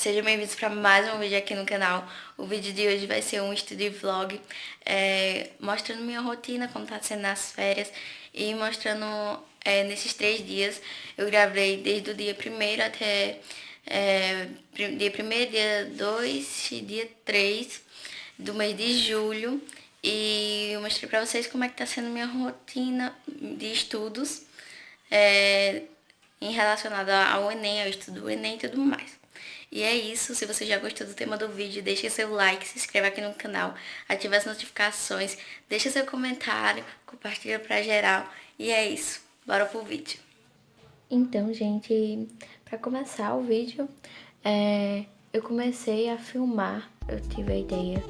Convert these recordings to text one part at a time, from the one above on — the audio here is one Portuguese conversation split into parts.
Sejam bem-vindos para mais um vídeo aqui no canal. O vídeo de hoje vai ser um estúdio vlog, mostrando minha rotina, como tá sendo nas férias, e mostrando nesses 3 dias. Eu gravei desde o dia 1º até dia 1º, dia 2 e dia 3 do mês de julho. E eu mostrei pra vocês como é que tá sendo minha rotina de estudos em relacionada ao Enem, ao estudo do Enem e tudo mais. E é isso, se você já gostou do tema do vídeo, deixe seu like, se inscreva aqui no canal, ative as notificações, deixe seu comentário, compartilha pra geral. E é isso, bora pro vídeo. Então, gente, pra começar o vídeo, eu comecei a filmar, eu tive a ideia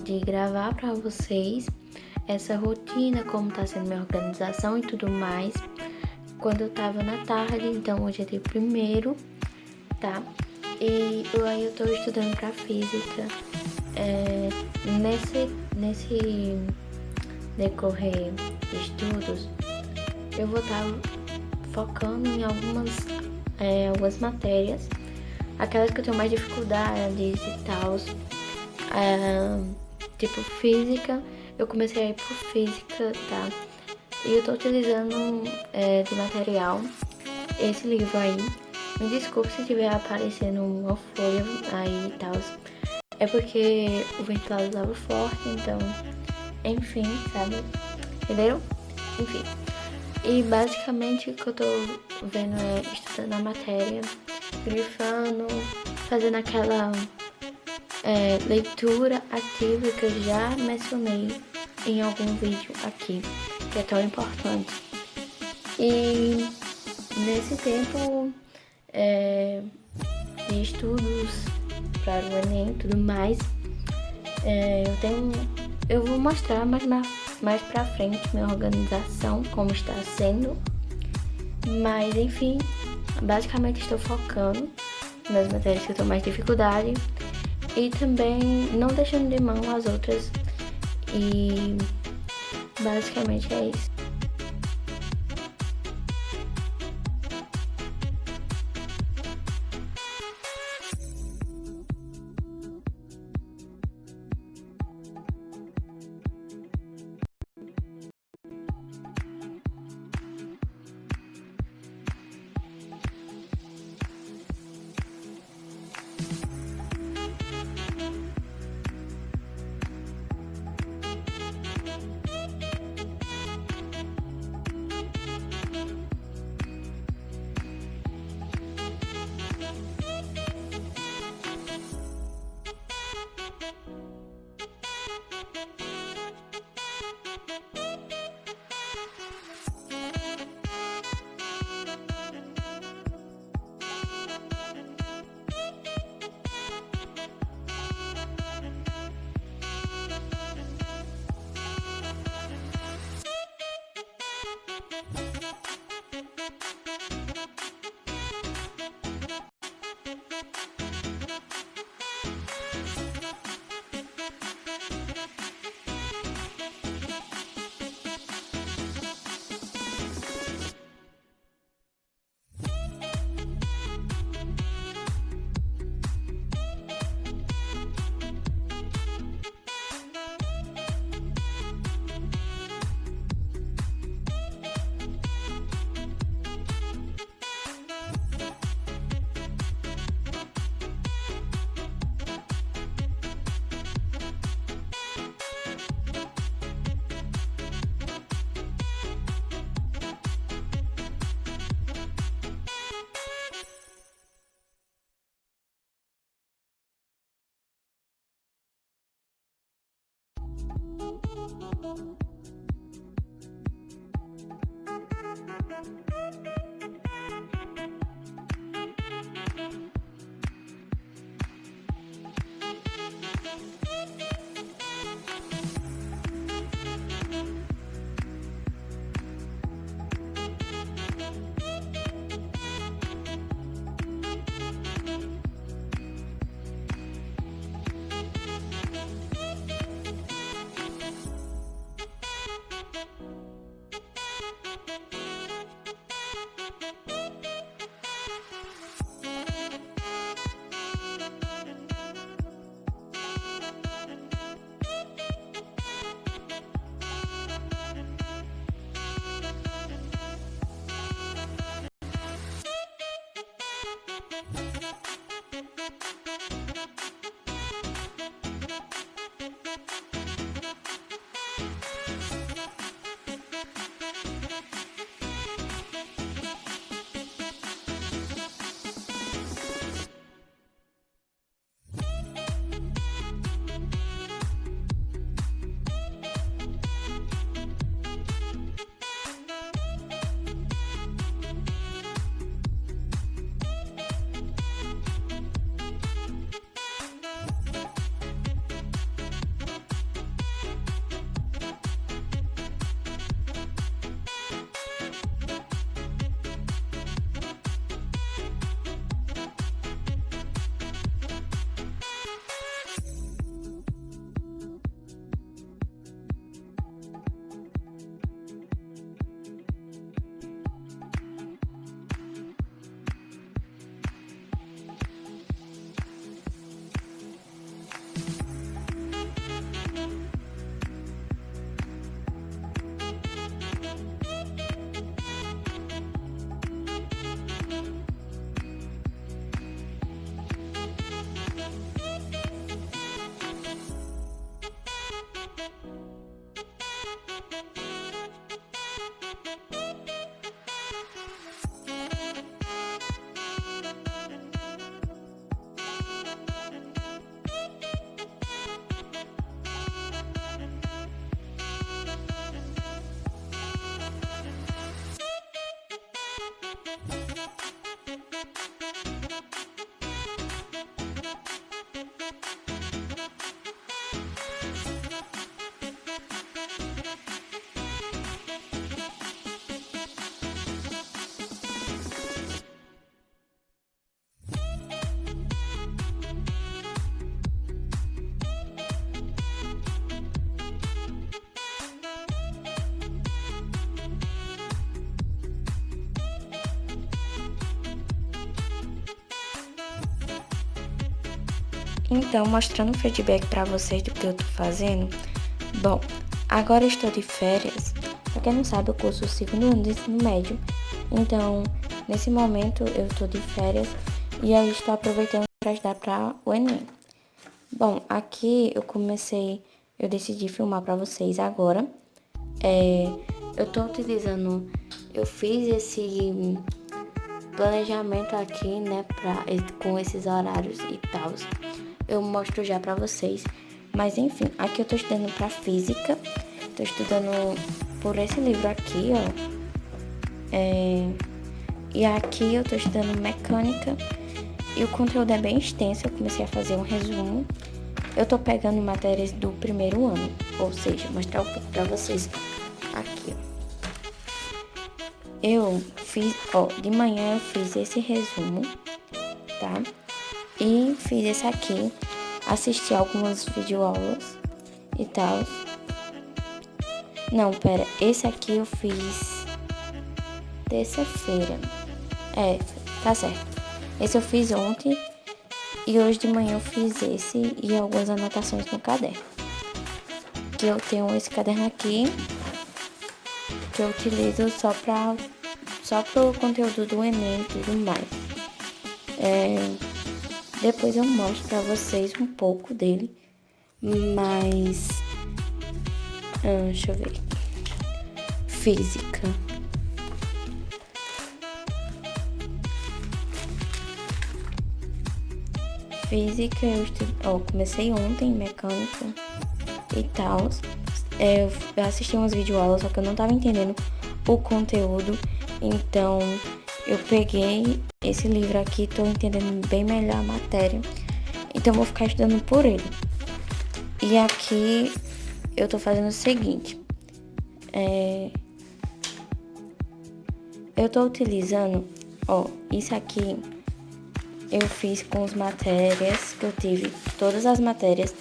de gravar pra vocês essa rotina, como tá sendo minha organização e tudo mais, quando eu tava na tarde. Então hoje é dia 1º, tá? E aí eu tô estudando pra física. Nesse decorrer de estudos, eu vou estar focando em algumas matérias, aquelas que eu tenho mais dificuldades e tal, tipo física. Eu comecei a ir por física, tá? E eu tô utilizando de material esse livro aí. Me desculpe se tiver aparecendo uma folha aí e tal. É porque o ventilador estava forte, então, enfim, sabe? Entenderam? Enfim. E basicamente o que eu tô vendo é estudando a matéria, grifando, fazendo aquela leitura ativa que eu já mencionei em algum vídeo aqui, que é tão importante. E nesse tempo de estudos para o Enem e tudo mais, eu vou mostrar mais pra frente minha organização, como está sendo. Mas enfim, basicamente estou focando nas matérias que eu tenho mais dificuldade e também não deixando de mão as outras. E basicamente é isso. Então, mostrando um feedback pra vocês do que eu tô fazendo. Bom, agora eu estou de férias. Pra quem não sabe, eu curso o segundo ano do ensino médio. Então, nesse momento, eu tô de férias e aí estou aproveitando para estudar para o Enem. Bom, aqui eu decidi filmar pra vocês agora. Eu fiz esse planejamento aqui, né, com esses horários e tal. Eu mostro já pra vocês. Mas enfim, aqui eu tô estudando pra física. Tô estudando por esse livro aqui, ó. E aqui eu tô estudando mecânica. E o conteúdo é bem extenso, eu comecei a fazer um resumo. Eu tô pegando matérias do primeiro ano, ou seja, mostrar um pouco pra vocês aqui, ó. De manhã eu fiz esse resumo, tá? E fiz esse aqui, assisti algumas videoaulas e tal. Não, pera, esse aqui eu fiz terça-feira. Tá certo. Esse eu fiz ontem e hoje de manhã eu fiz esse e algumas anotações no caderno. Que eu tenho esse caderno aqui, que eu utilizo só pro conteúdo do Enem e tudo mais. Depois eu mostro pra vocês um pouco dele, mas deixa eu ver aqui. Física. Física, eu comecei ontem, mecânica e tal. Eu assisti umas videoaulas, só que eu não tava entendendo o conteúdo. Então, eu peguei esse livro aqui, tô entendendo bem melhor a matéria. Então, eu vou ficar estudando por ele. E aqui, eu tô fazendo o seguinte. Eu tô utilizando, isso aqui eu fiz com as matérias que eu tive, todas as matérias,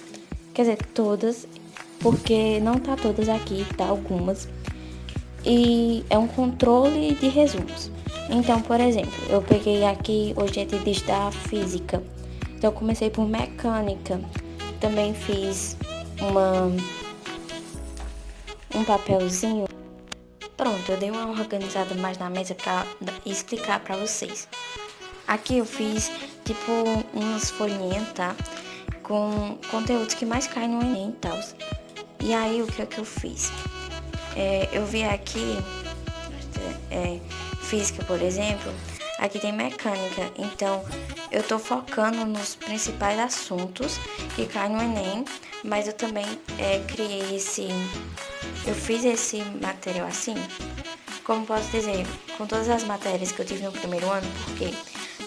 quer dizer, todas, porque não tá todas aqui, tá algumas. E é um controle de resumos. Então, por exemplo, eu peguei aqui, hoje é dia de estudar física. Então, eu comecei por mecânica. Também fiz um papelzinho. Pronto, eu dei uma organizada mais na mesa pra explicar pra vocês. Aqui eu fiz, tipo, umas folhinhas, tá? Com conteúdos que mais caem no Enem e tal. E aí, o que é que eu fiz? Eu vi aqui, física, por exemplo, aqui tem mecânica. Então, eu tô focando nos principais assuntos que caem no Enem, mas eu também eu fiz esse material assim, como posso dizer, com todas as matérias que eu tive no primeiro ano, porque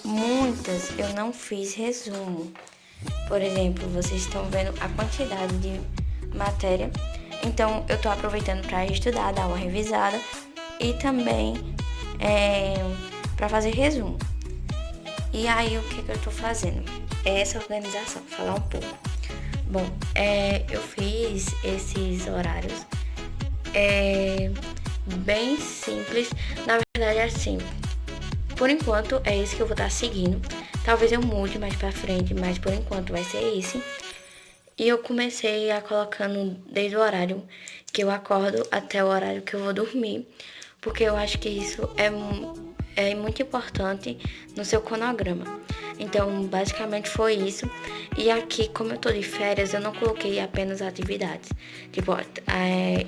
muitas eu não fiz resumo. Por exemplo, vocês estão vendo a quantidade de matéria. Então, eu tô aproveitando para estudar, dar uma revisada e também para fazer resumo. E aí, o que eu tô fazendo? É essa organização, vou falar um pouco. Bom, eu fiz esses horários bem simples. Na verdade, assim, por enquanto é esse que eu vou estar seguindo. Talvez eu mude mais pra frente, mas por enquanto vai ser esse. E eu comecei colocando desde o horário que eu acordo até o horário que eu vou dormir, porque eu acho que isso é muito importante no seu cronograma. Então, basicamente foi isso. E aqui, como eu tô de férias, eu não coloquei apenas atividades, tipo,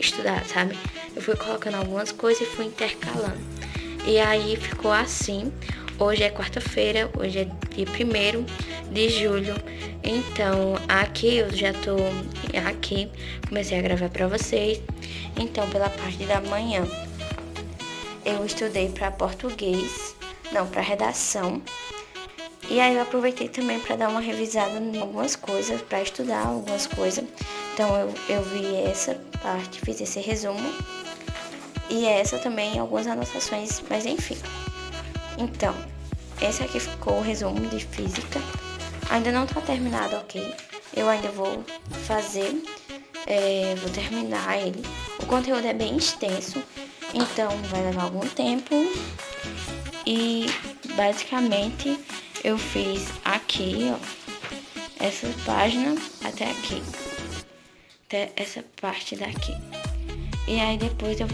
estudar, sabe? Eu fui colocando algumas coisas e fui intercalando. E aí ficou assim. Hoje é quarta-feira, hoje é dia 1º de julho. Então, aqui eu já tô aqui, comecei a gravar pra vocês. Então, pela parte da manhã, eu estudei para português, para redação. E aí eu aproveitei também para dar uma revisada em algumas coisas, para estudar algumas coisas. Então eu vi essa parte, fiz esse resumo. E essa também, algumas anotações, mas enfim. Então, esse aqui ficou o resumo de física. Ainda não tá terminado, ok? Eu ainda vou fazer, vou terminar ele. O conteúdo é bem extenso, então vai levar algum tempo. E basicamente eu fiz aqui, essa página até aqui, até essa parte daqui. E aí depois eu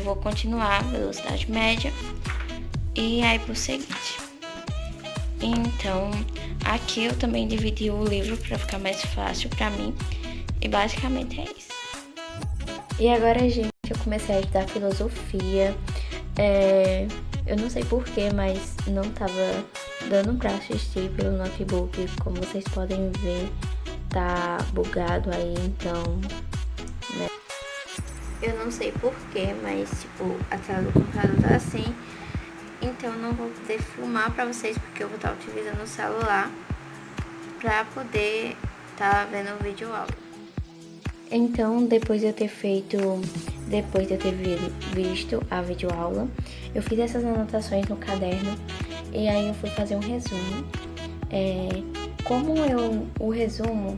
vou continuar a velocidade média e aí por seguinte. Então, aqui eu também dividi o livro para ficar mais fácil para mim. E basicamente é isso. E agora, gente, eu comecei a estudar filosofia. Eu não sei porquê, mas não tava dando pra assistir pelo notebook. Como vocês podem ver, tá bugado aí, então, né? Eu não sei porquê, mas tipo, a tela do computador tá assim. Então eu não vou poder filmar pra vocês, porque eu vou estar utilizando o celular pra poder estar vendo o vídeo aula. Então, depois de eu ter visto a videoaula, eu fiz essas anotações no caderno e aí eu fui fazer um resumo. O resumo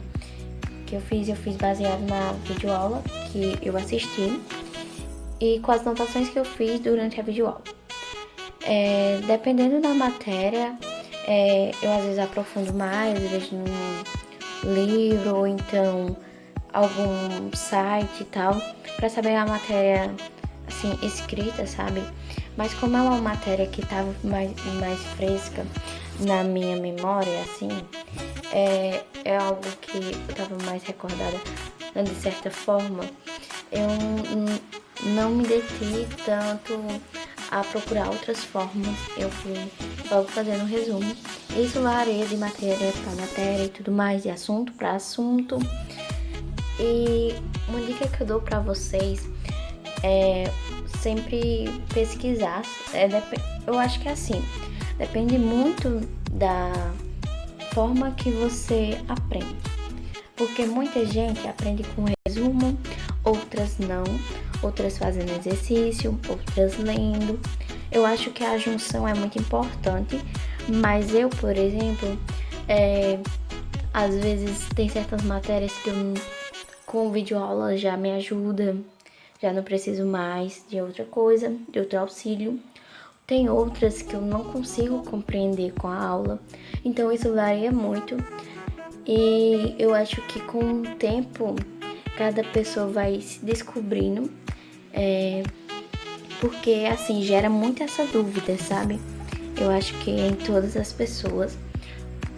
que eu fiz baseado na videoaula que eu assisti e com as anotações que eu fiz durante a videoaula. Dependendo da matéria, eu às vezes aprofundo mais, vejo num livro ou então algum site e tal, pra saber a matéria, assim, escrita, sabe? Mas como é uma matéria que tava mais fresca na minha memória, assim, é algo que eu tava mais recordada, de certa forma, eu não me detive tanto a procurar outras formas, eu fui logo fazendo um resumo. Isso varia de matéria para matéria e tudo mais, de assunto para assunto. E uma dica que eu dou pra vocês é sempre pesquisar. Eu acho que é assim, depende muito da forma que você aprende. Porque muita gente aprende com resumo, outras não, outras fazendo exercício, outras lendo. Eu acho que a junção é muito importante, mas eu, por exemplo, às vezes tem certas matérias que com videoaula já me ajuda, já não preciso mais de outra coisa, de outro auxílio. Tem outras que eu não consigo compreender com a aula, então isso varia muito. E eu acho que com o tempo, cada pessoa vai se descobrindo, porque assim, gera muito essa dúvida, sabe? Eu acho que em todas as pessoas,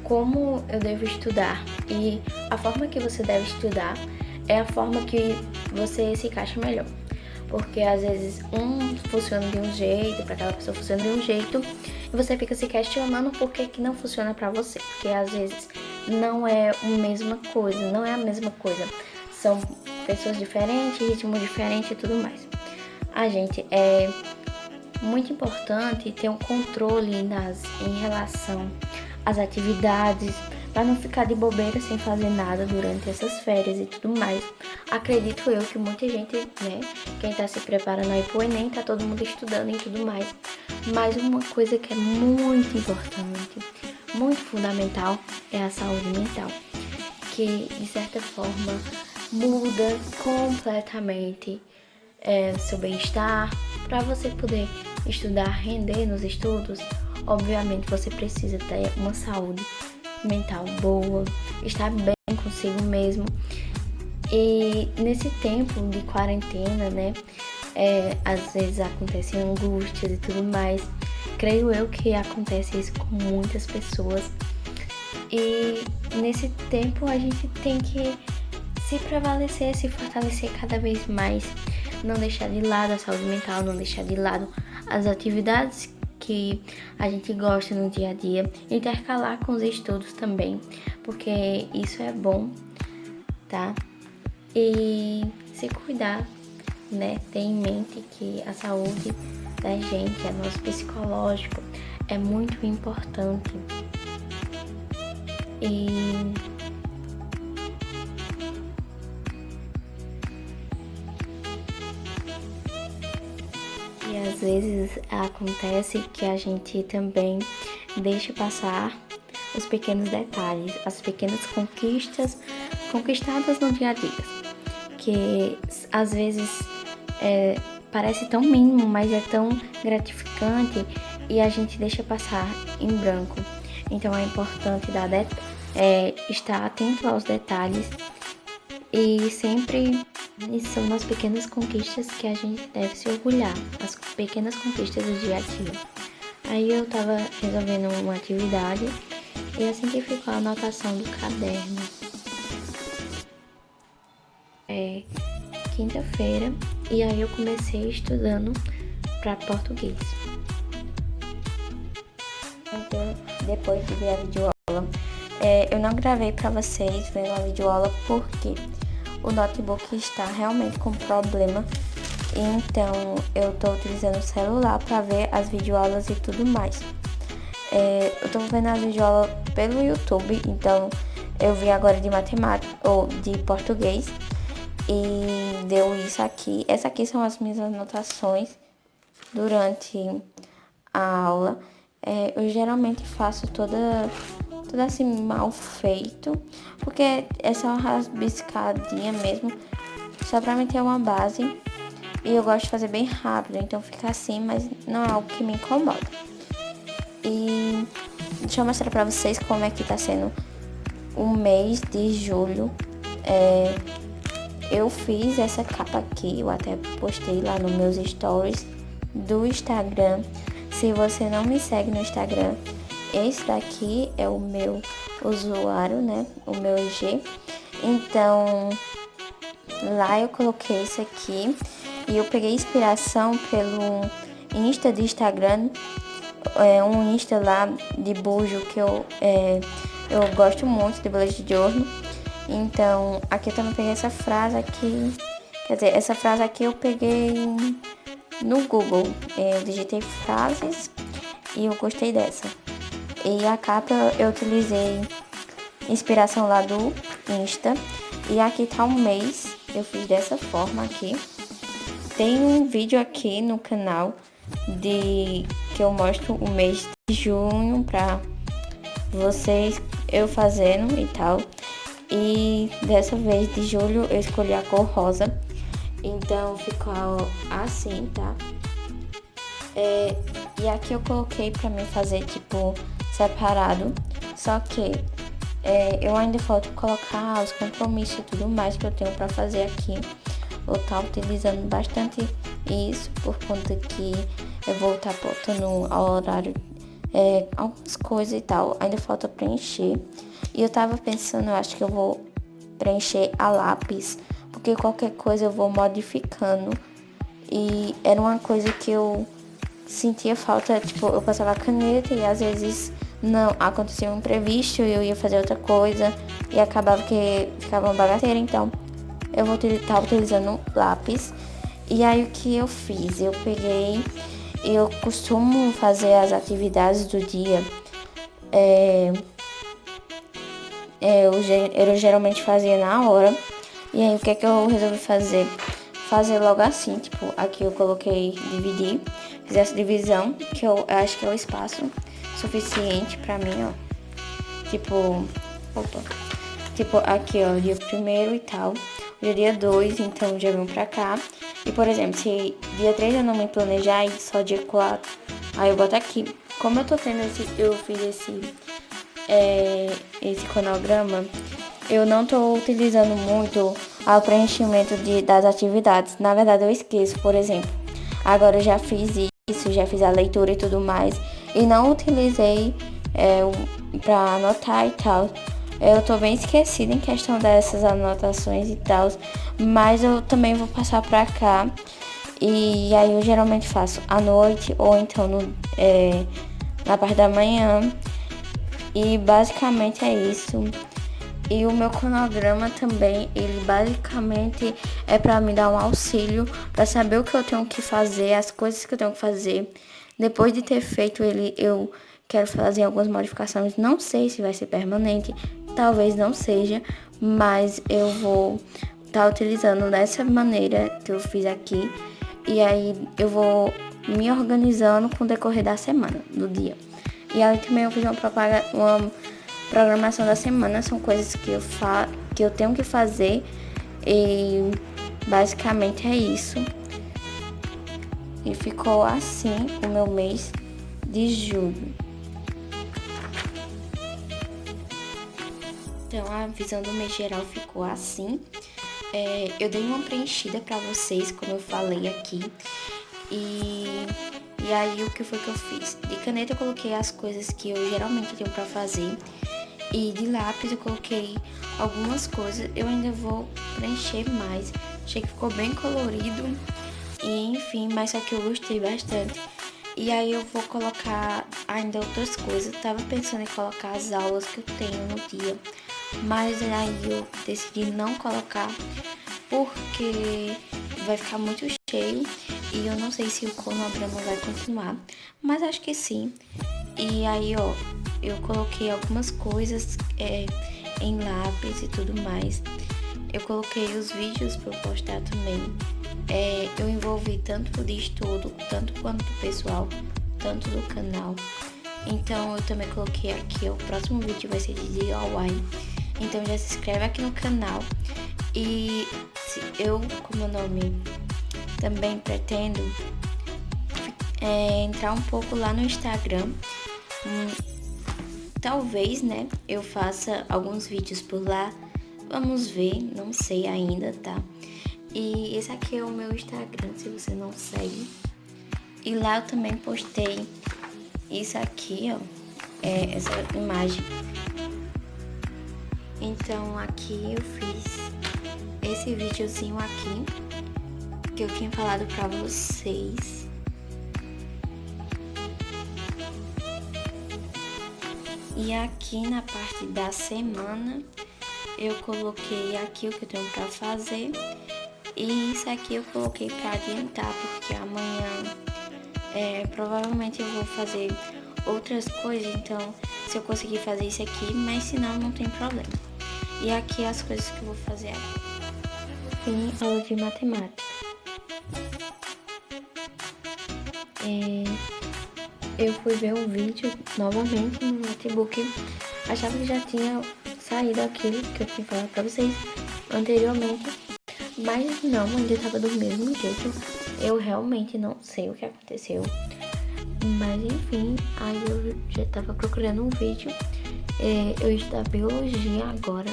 como eu devo estudar e a forma que você deve estudar é a forma que você se encaixa melhor. Porque às vezes funciona de um jeito, para aquela pessoa funciona de um jeito, e você fica se questionando por que não funciona para você. Porque às vezes não é a mesma coisa. São pessoas diferentes, ritmo diferente e tudo mais. Gente, é muito importante ter um controle em relação às atividades, para não ficar de bobeira sem fazer nada durante essas férias e tudo mais. Acredito eu que muita gente, né, quem tá se preparando aí pro Enem, tá todo mundo estudando e tudo mais. Mas uma coisa que é muito importante, muito fundamental, é a saúde mental, que de certa forma muda completamente seu bem-estar. Para você poder estudar, render nos estudos, obviamente você precisa ter uma saúde mental boa, estar bem consigo mesmo. E nesse tempo de quarentena, né, às vezes acontecem angústias e tudo mais. Creio eu que acontece isso com muitas pessoas. E nesse tempo a gente tem que se prevalecer, se fortalecer cada vez mais, não deixar de lado a saúde mental, não deixar de lado as atividades que a gente gosta no dia a dia, intercalar com os estudos também, porque isso é bom, tá? E se cuidar, né? Ter em mente que a saúde da gente, o nosso psicológico, é muito importante. E às vezes acontece que a gente também deixa passar os pequenos detalhes, as pequenas conquistas conquistadas no dia a dia, que às vezes parece tão mínimo, mas é tão gratificante e a gente deixa passar em branco. Então é importante estar atento aos detalhes e sempre são nas pequenas conquistas que a gente deve se orgulhar, as pequenas conquistas do dia a dia. Aí eu tava resolvendo uma atividade e assim que ficou a anotação do caderno. Quinta-feira, e aí eu comecei estudando para português. Então, depois de ver a videoaula, eu não gravei para vocês vendo a videoaula porque o notebook está realmente com problema. Então, eu estou utilizando o celular para ver as videoaulas e tudo mais. Eu estou vendo as videoaulas pelo YouTube, então eu vi agora de matemática ou de português e deu isso aqui. Essas aqui são as minhas anotações durante a aula. Eu geralmente faço toda assim mal feito, porque é só uma rabiscadinha mesmo, só pra mim ter uma base. E eu gosto de fazer bem rápido, então fica assim, mas não é algo que me incomoda. E deixa eu mostrar pra vocês como é que tá sendo o mês de julho. Eu fiz essa capa aqui, eu até postei lá nos meus stories do Instagram. Se você não me segue no Instagram, esse daqui é o meu usuário, né? O meu IG. Então, lá eu coloquei isso aqui e eu peguei inspiração pelo Insta do Instagram, um Insta lá de bujo que eu gosto muito de Blush Journal. Então, aqui eu também peguei essa frase aqui. Quer dizer, essa frase aqui eu peguei no Google. Eu digitei frases e eu gostei dessa. E a capa eu utilizei inspiração lá do Insta. E aqui tá um mês. Eu fiz dessa forma aqui. Tem um vídeo aqui no canal que eu mostro o mês de junho pra vocês, eu fazendo e tal. E dessa vez de julho eu escolhi a cor rosa. Então ficou assim, tá? E aqui eu coloquei pra mim fazer tipo separado. Só que eu ainda falta colocar os compromissos e tudo mais que eu tenho pra fazer aqui. Eu tô utilizando bastante isso por conta que eu vou estar botando ao horário algumas coisas e tal. Ainda falta preencher. E eu tava pensando, eu acho que eu vou preencher a lápis, porque qualquer coisa eu vou modificando. E era uma coisa que eu sentia falta, tipo, eu passava a caneta e às vezes não acontecia um imprevisto e eu ia fazer outra coisa e acabava que ficava uma bagaceira. Então eu vou estar utilizando lápis. E aí o que eu fiz? Eu peguei, eu costumo fazer as atividades do dia. Eu geralmente fazia na hora. E aí o que é que eu resolvi fazer? Fazer logo assim, tipo, aqui eu coloquei dividir, fiz essa divisão, que eu acho que é o espaço suficiente pra mim, ó. Tipo, aqui, ó, dia 1º e tal, hoje é dia 2, então já vim pra cá. E, por exemplo, se dia 3 eu não me planejar e só dia 4, aí eu boto aqui. Como eu tô tendo eu fiz esse cronograma, eu não tô utilizando muito o preenchimento das atividades. Na verdade, eu esqueço, por exemplo. Agora eu já fiz isso, já fiz a leitura e tudo mais. E não utilizei pra anotar e tal. Eu tô bem esquecida em questão dessas anotações e tal. Mas eu também vou passar pra cá. E aí eu geralmente faço à noite ou então na parte da manhã. E basicamente é isso. E o meu cronograma também, ele basicamente é para me dar um auxílio, para saber o que eu tenho que fazer, as coisas que eu tenho que fazer. Depois de ter feito ele, eu quero fazer algumas modificações. Não sei se vai ser permanente, talvez não seja, mas eu vou estar utilizando dessa maneira que eu fiz aqui. E aí eu vou me organizando com o decorrer da semana, do dia. E aí também eu fiz uma programação da semana, são coisas que eu tenho que fazer e basicamente é isso. E ficou assim o meu mês de julho. Então, a visão do mês geral ficou assim. Eu dei uma preenchida pra vocês, como eu falei aqui. E aí, o que foi que eu fiz? De caneta eu coloquei as coisas que eu geralmente tenho pra fazer. E de lápis eu coloquei algumas coisas. Eu ainda vou preencher mais. Achei que ficou bem colorido. E enfim, mas só que eu gostei bastante. E aí eu vou colocar ainda outras coisas. Eu tava pensando em colocar as aulas que eu tenho no dia. Mas aí eu decidi não colocar porque vai ficar muito cheio. E eu não sei se o cronograma vai continuar. Mas acho que sim. E aí, ó, eu coloquei algumas coisas em lápis e tudo mais. Eu coloquei os vídeos para eu postar também. Eu envolvi tanto de estudo, tanto quanto do pessoal, tanto do canal. Então eu também coloquei aqui, ó, o próximo vídeo vai ser de DIY. Então já se inscreve aqui no canal. E eu, com meu nome, também pretendo entrar um pouco lá no Instagram. Talvez, né, eu faça alguns vídeos por lá. Vamos ver, não sei ainda, tá? E esse aqui é o meu Instagram, se você não segue. E lá eu também postei isso aqui, ó, essa imagem. Então aqui eu fiz esse videozinho aqui que eu tinha falado pra vocês. E aqui na parte da semana eu coloquei aqui o que eu tenho pra fazer. E isso aqui eu coloquei pra adiantar, porque amanhã provavelmente eu vou fazer outras coisas. Então se eu conseguir fazer isso aqui, mas se não, não tem problema. E aqui as coisas que eu vou fazer aqui. Aula de matemática. Eu fui ver um vídeo novamente no notebook. Achava que já tinha saído aquilo que eu tinha falado pra vocês anteriormente. Mas não, ainda estava do mesmo jeito. Eu realmente não sei o que aconteceu. Mas enfim, aí eu já estava procurando um vídeo. Eu estudo biologia agora.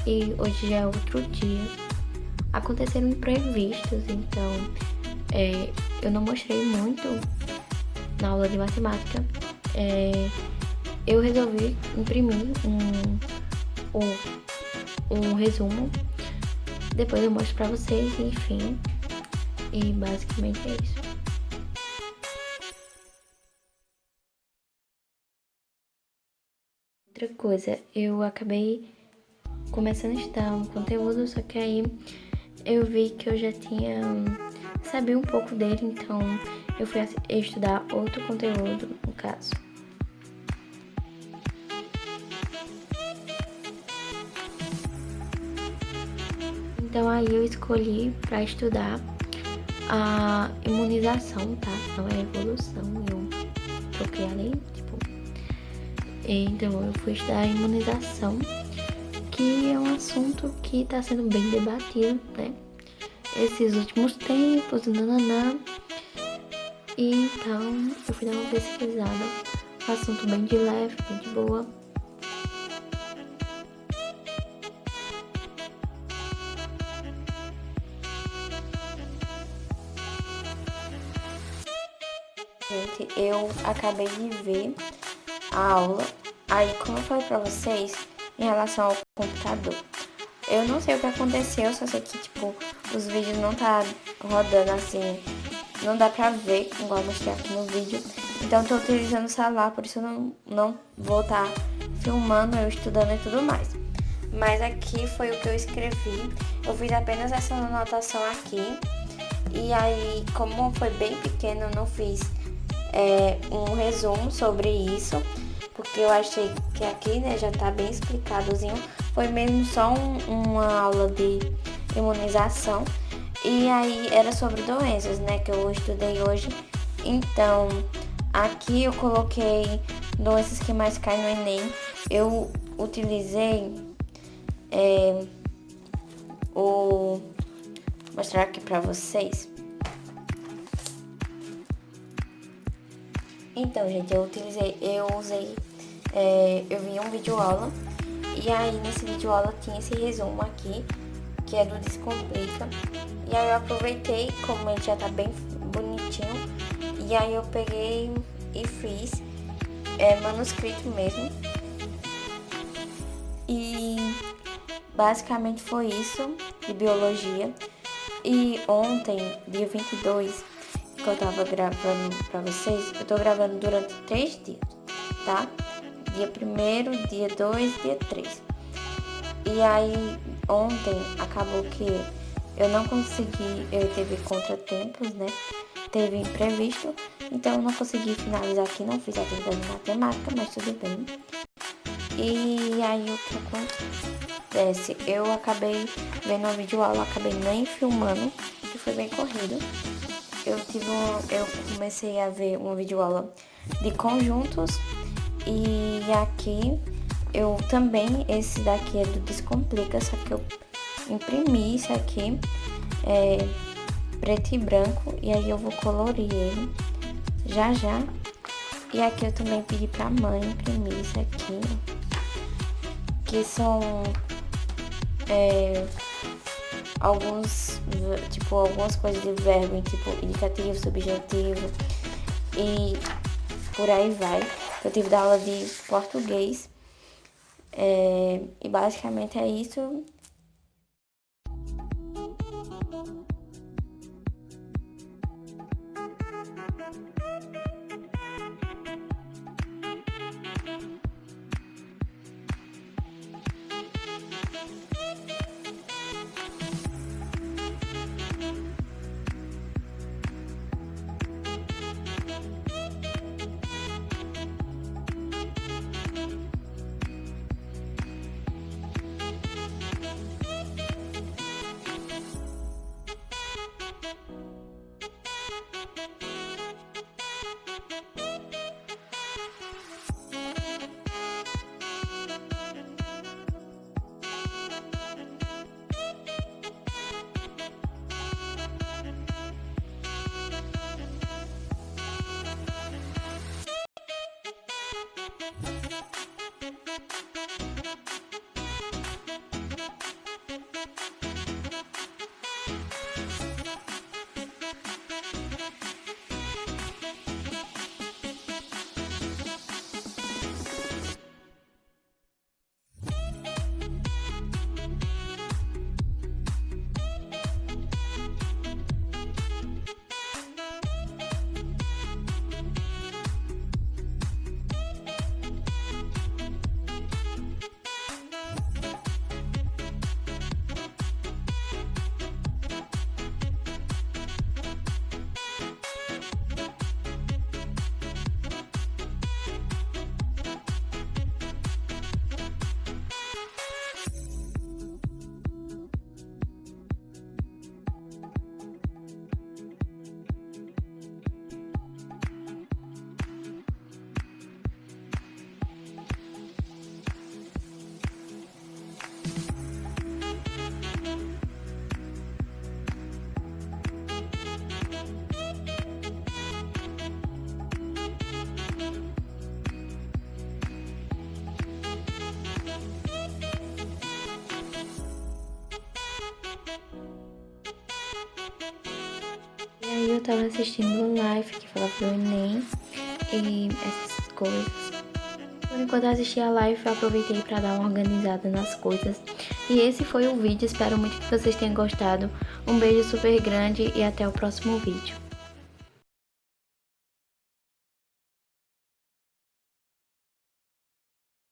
E hoje já é outro dia. Aconteceram imprevistos, então eu não mostrei muito na aula de matemática. Eu resolvi imprimir um resumo. Depois eu mostro pra vocês, enfim. E basicamente é isso. Outra coisa, eu acabei começando a estudar um conteúdo, só que aí eu vi que eu já sabia um pouco dele, então eu fui estudar outro conteúdo, no caso. Então aí eu escolhi para estudar a imunização, tá? Não é evolução, eu troquei ali, tipo. Então eu fui estudar a imunização, que é um assunto que tá sendo bem debatido, né? Esses últimos tempos, nananã. E então eu fui dar uma pesquisada. Um assunto bem de leve, bem de boa. Gente, eu acabei de ver a aula. Aí, como eu falei pra vocês, em relação ao computador, eu não sei o que aconteceu, só sei que, tipo, os vídeos não tá rodando assim, não dá pra ver, igual eu mostrei aqui no vídeo. Então, eu tô utilizando o celular, por isso eu não vou estar filmando, eu estudando e tudo mais. Mas aqui foi o que eu escrevi. Eu fiz apenas essa anotação aqui. E aí, como foi bem pequeno, eu não fiz um resumo sobre isso, porque eu achei que aqui, né, já tá bem explicadozinho. Foi mesmo só uma aula de imunização. E aí era sobre doenças, né, que eu estudei hoje. Então, aqui eu coloquei doenças que mais caem no Enem. Eu utilizei vou mostrar aqui pra vocês. Então, gente, eu vi um vídeo aula E aí nesse vídeo aula tinha esse resumo aqui, que é do Descomplica. E aí eu aproveitei, como ele já tá bem bonitinho, e aí eu peguei e fiz manuscrito mesmo. E basicamente foi isso de biologia. E ontem, dia 22, que eu tava gravando pra vocês, eu tô gravando durante 3 dias, tá? Dia 1º, dia 2, dia 3. E aí, ontem, acabou que eu não consegui, eu teve contratempos, né? Teve imprevisto, então eu não consegui finalizar aqui, não fiz a atividade de matemática, mas tudo bem. E aí, o que acontece? Eu acabei vendo um vídeo aula, acabei nem filmando, que foi bem corrido. Eu comecei a ver uma videoaula de conjuntos e aqui eu também, esse daqui é do Descomplica, só que eu imprimi isso aqui, preto e branco, e aí eu vou colorir ele já. E aqui eu também pedi pra mãe imprimir isso aqui, que são algumas coisas de verbo, tipo indicativo, subjuntivo e por aí vai. Eu tive da aula de português e basicamente é isso. E aí eu tava assistindo o live que falava do Enem e essas coisas. Por enquanto eu assisti a live, eu aproveitei pra dar uma organizada nas coisas. E esse foi o vídeo, espero muito que vocês tenham gostado. Um beijo super grande e até o próximo vídeo.